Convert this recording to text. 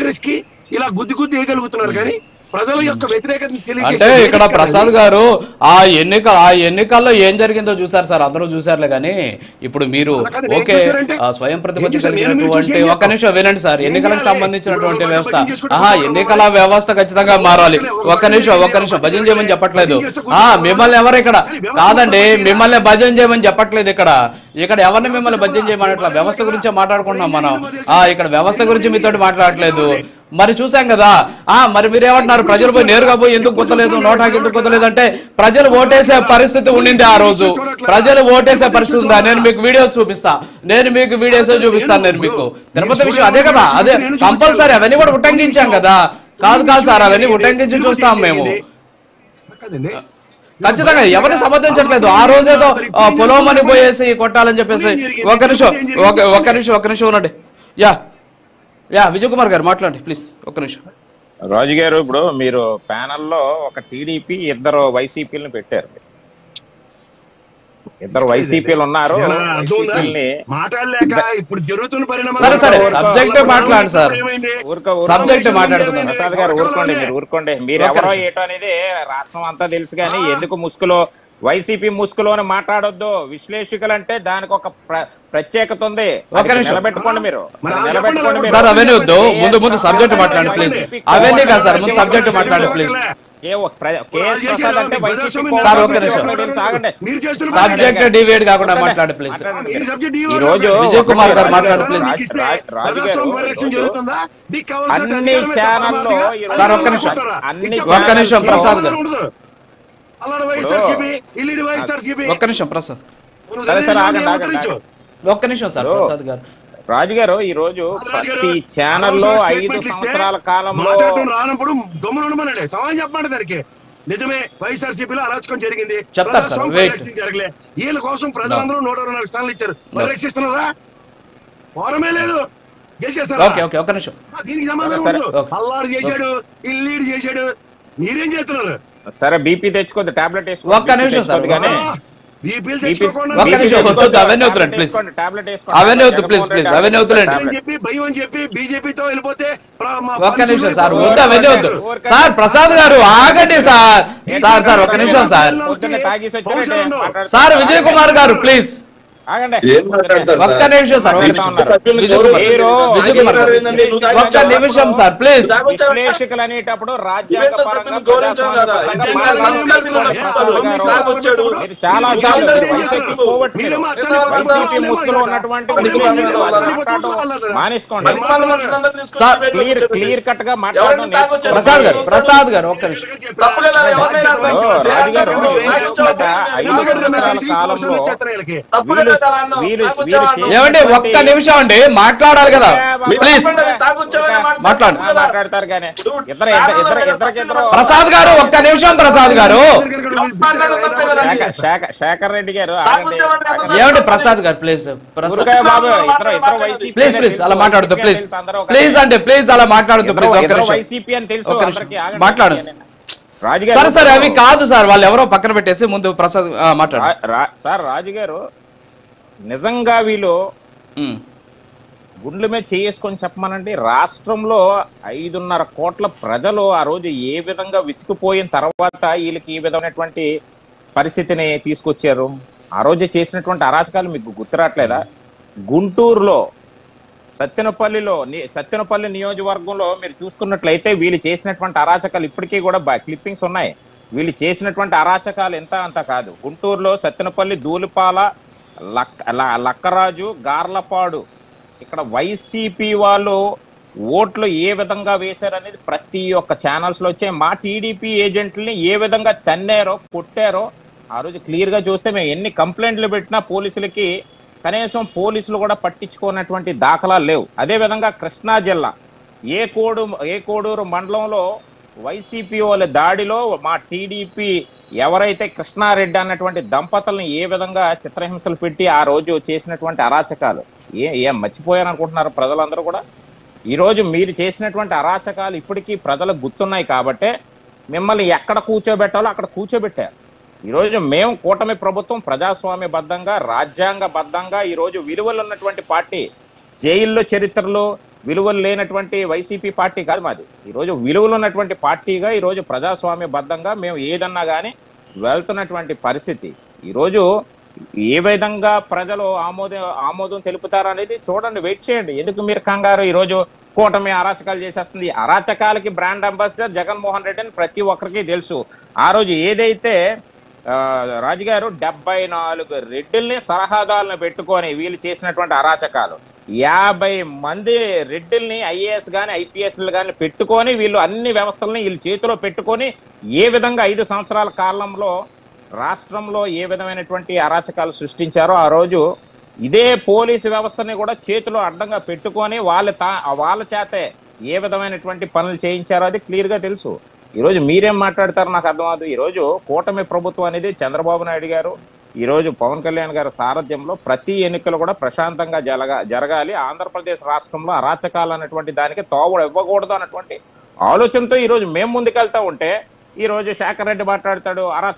కాంగ్రెస్ కి ఇలా గుద్ది గుద్ది వేయగలుగుతున్నారు కానీ ప్రజల యొక్క వ్యతిరేకతను అంటే ఇక్కడ ప్రసాద్ గారు ఆ ఎన్నికల్లో ఏం జరిగిందో చూసారు సార్, అందరూ చూసారులే. కానీ ఇప్పుడు మీరు ఓకే స్వయం ప్రతిపత్తి కలిగినటువంటి ఒక్క నిమిషం వినండి సార్, ఎన్నికలకు సంబంధించినటువంటి వ్యవస్థ ఎన్నికల వ్యవస్థ ఖచ్చితంగా మారాలి. ఒక్క నిమిషం భజన చేయమని చెప్పట్లేదు. మిమ్మల్ని ఎవరు ఇక్కడ కాదండి, మిమ్మల్ని భజన చేయమని చెప్పట్లేదు. ఇక్కడ ఎవరిని మిమ్మల్ని భజన చేయమన్నట్ల వ్యవస్థ గురించే మాట్లాడుకుంటున్నాం మనం. ఇక్కడ వ్యవస్థ గురించి మీతో మాట్లాడట్లేదు. మరి చూసాం కదా. మరి మీరేమంటున్నారు, ప్రజలు పోయి నేరుగా పోయి ఎందుకు గుర్తలేదు, నోటాకి ఎందుకు గుర్తలేదు అంటే ప్రజలు ఓటేసే పరిస్థితి ఉండింది ఆ రోజు. ప్రజలు ఓటేసే పరిస్థితి ఉందా? నేను మీకు వీడియోస్ చూపిస్తాను. నేను మీకు తిరుపతి విషయం అదే కదా, అదే కంపల్సరీ అవన్నీ కూడా ఉటంకించాం కదా. కాదు సార్, అవన్నీ ఉటంకించి చూస్తాం మేము ఖచ్చితంగా. ఎవరిని సమర్థించట్లేదు. ఆ రోజేదో పొలమని పోయేసి కొట్టాలని చెప్పేసి. ఒక్క నిమిషం ఉండండి. విజయ్ కుమార్ గారు మాట్లాడండి ప్లీజ్, ఒక్క నిమిషం. రాజు గారు, ఇప్పుడు మీరు ప్యానెల్లో ఒక టీడీపీ, 2 వైసీపీలను పెట్టారు. 2 వైసీపీలు ఉన్నారు. సరే సబ్జెక్ట్ మాట్లాడండి సార్. సబ్జెక్ట్ మాట్లాడుకుందాం. ప్రసాద్ గారు ఊరుకోండి. మీరు ఎవరో ఏటో అనేది రాష్ట్రం అంతా తెలుసు. కానీ ఎందుకు ముసుగులో వైసీపీ ముసుగులోనే మాట్లాడొద్దు. విశ్లేషకులు అంటే దానికి ఒక ప్రత్యేకత ఉంది. నిలబెట్టుకోండి మీరు. సార్ అవన్నీ వద్దు, ముందు సబ్జెక్ట్ మాట్లాడండి ప్లీజ్. అవన్నీ కాదు సార్, ముందు సబ్జెక్ట్ మాట్లాడండి ప్లీజ్. సబ్జెక్ట్ డివేట్ కాకుండా మాట్లాడు ప్లీజ్. ఈ రోజు విజయ్ కుమార్ గారు మాట్లాడు ప్లీజ్. రాజు గారు, అన్ని ఛానల్లో సార్ ఒక్క నిమిషం ప్రసాద్ గారు, ఒక్క నిమిషం ప్రసాద్. ఒక్క నిమిషం సార్ ప్రసాద్ గారు. రాజుగారు, ఈ రోజు ప్రతి ఛానల్లో 5 సంవత్సరాల కాలంలో రానప్పుడు గమ్మునుండమనండి, సమాధానం చెప్పండి దానికి. నిజమే, వైఎస్ఆర్సీపీలో అరాచకం జరిగింది, జరగలే. వీళ్ళ కోసం ప్రజలందరూ 124 స్థానాలు ఇచ్చారు. మరి రక్షిస్తున్నారా? పోరమే లేదు, గెలిచేస్తారా? దీనికి సమాధానం అల్లాడు చేశాడు, ఇల్లీడు చేశాడు, మీరేం చేస్తున్నారు? సరే బీపీ తెచ్చుకోద్దు, టాబ్లెట్ వేసుకో. ఒక్క నిమిషం సార్, కానీ ప్రసాద్ గారు ఆగండి సార్. ఒక్క నిమిషం సార్. విజయ్ కుమార్ గారు ప్లీజ్ ఒక్క నిమిషం సార్. ఒక్క నిమిషం సార్ ప్లీజ్. విశ్లేషకులు అనేటప్పుడు రాజ్యాంగ పరంగా చాలా సార్లు వైసీపీ ముసుగులో ఉన్నటువంటి మానేసుకోండి. క్లియర్ కట్ గా మాట్లాడడం. ప్రసాద్ గారు ఒక్క నిమిషం. రాజుగారు, 5 సంవత్సరాల కాలంలో ఏమండి ఒక్క నిమిషం అండి, మాట్లాడాలి కదా ప్లీజ్. మాట్లాడతారు కానీ ప్రసాద్ గారు ఒక్క నిమిషం. ప్రసాద్ గారు, శేఖర్ రెడ్డి గారు ఏమండి ప్రసాద్ గారు ప్లీజ్. ప్లీజ్ అలా మాట్లాడుతూ ప్లీజ్ అంటే ప్లీజ్ అలా మాట్లాడుతూ ప్లీజ్. వైసీపీ అని తెలుసు, మాట్లాడు సరే. అవి కాదు సార్, వాళ్ళు ఎవరో పక్కన పెట్టేసి ముందు ప్రసాద్ మాట్లాడు సార్. రాజుగారు, నిజంగా వీళ్ళు గుండెల మీద చేసుకొని చెప్పమనండి. రాష్ట్రంలో 5.5 కోట్ల ప్రజలు ఆ రోజు ఏ విధంగా విసిగిపోయిన తర్వాత వీళ్ళకి ఈ విధమైనటువంటి పరిస్థితిని తీసుకొచ్చారు. ఆ రోజు చేసినటువంటి అరాచకాలు మీకు గుర్తురాట్లేదా? గుంటూరులో సత్తెనపల్లి నియోజకవర్గంలో మీరు చూసుకున్నట్లయితే వీళ్ళు చేసినటువంటి అరాచకాలు ఇప్పటికీ కూడా క్లిప్పింగ్స్ ఉన్నాయి. వీళ్ళు చేసినటువంటి అరాచకాలు ఎంత అంత కాదు. గుంటూరులో సత్తెనపల్లి, ధూళిపాల, లక్కరాజు, గార్లపాడు, ఇక్కడ వైసీపీ వాళ్ళు ఓట్లు ఏ విధంగా వేశారనేది ప్రతి ఒక్క ఛానల్స్లో వచ్చే మా టీడీపీ ఏజెంట్లని ఏ విధంగా తన్నారో కొట్టారో ఆ రోజు క్లియర్గా చూస్తే మేము ఎన్ని కంప్లైంట్లు పెట్టినా పోలీసులకి కనీసం పోలీసులు కూడా పట్టించుకున్నటువంటి దాఖలాలు లేవు. అదేవిధంగా కృష్ణా జిల్లా ఏ కోడూరు మండలంలో వైసీపీ వాళ్ళ దాడిలో మా టీడీపీ ఎవరైతే కృష్ణారెడ్డి అన్నటువంటి దంపతులను ఏ విధంగా చిత్రహింసలు పెట్టి ఆ రోజు చేసినటువంటి అరాచకాలు ఏం మర్చిపోయారనుకుంటున్నారు ప్రజలందరూ కూడా? ఈరోజు మీరు చేసినటువంటి అరాచకాలు ఇప్పటికీ ప్రజలకు గుర్తున్నాయి కాబట్టే మిమ్మల్ని ఎక్కడ కూర్చోబెట్టాలో అక్కడ కూర్చోబెట్టారు. ఈరోజు మేము కూటమి ప్రభుత్వం ప్రజాస్వామ్యబద్ధంగా, రాజ్యాంగబద్ధంగా ఈరోజు విలువలు ఉన్నటువంటి పార్టీ. జైల్లో చరిత్రలో విలువలు లేనటువంటి వైసీపీ పార్టీ కాదు మాది. ఈరోజు విలువలు ఉన్నటువంటి పార్టీగా ఈరోజు ప్రజాస్వామ్యబద్ధంగా మేము ఏదన్నా కానీ వెళ్తున్నటువంటి పరిస్థితి. ఈరోజు ఏ విధంగా ప్రజలు ఆమోదం తెలుపుతారనేది చూడండి, వెయిట్ చేయండి. ఎందుకు మీరు కంగారు? ఈరోజు కూటమి అరాచకాలు చేసేస్తుంది. అరాచకాలకి బ్రాండ్ అంబాసిడర్ జగన్మోహన్ రెడ్డి అని ప్రతి ఒక్కరికి తెలుసు. ఆ రోజు ఏదైతే రాజుగారు 74 రెడ్డిల్ని సలహాదారులను పెట్టుకొని వీళ్ళు చేసినటువంటి అరాచకాలు, 50 మంది రెడ్డిల్ని ఐఏఎస్ కానీ ఐపీఎస్లు కానీ పెట్టుకొని వీళ్ళు అన్ని వ్యవస్థలని వీళ్ళు చేతిలో పెట్టుకొని ఏ విధంగా 5 సంవత్సరాల కాలంలో రాష్ట్రంలో ఏ విధమైనటువంటి అరాచకాలు సృష్టించారో, ఆ రోజు ఇదే పోలీసు వ్యవస్థని కూడా చేతిలో అడ్డంగా పెట్టుకొని వాళ్ళ చేతే ఏ విధమైనటువంటి పనులు చేయించారో అది క్లియర్గా తెలుసు. ఈరోజు మీరేం మాట్లాడతారో నాకు అర్థమవుతుంది. ఈరోజు కూటమి ప్రభుత్వం అనేది చంద్రబాబు నాయుడు గారు, ఈరోజు పవన్ కళ్యాణ్ గారి సారథ్యంలో ప్రతి ఎన్నికలు కూడా ప్రశాంతంగా జరగాలి. ఆంధ్రప్రదేశ్ రాష్ట్రంలో అరాచకాలు అన్నటువంటి దానికి తోవ ఇవ్వకూడదు అన్నటువంటి ఆలోచనతో ఈరోజు మేము ముందుకెళ్తా ఉంటే, ఈరోజు శేఖర్ రెడ్డి మాట్లాడతాడు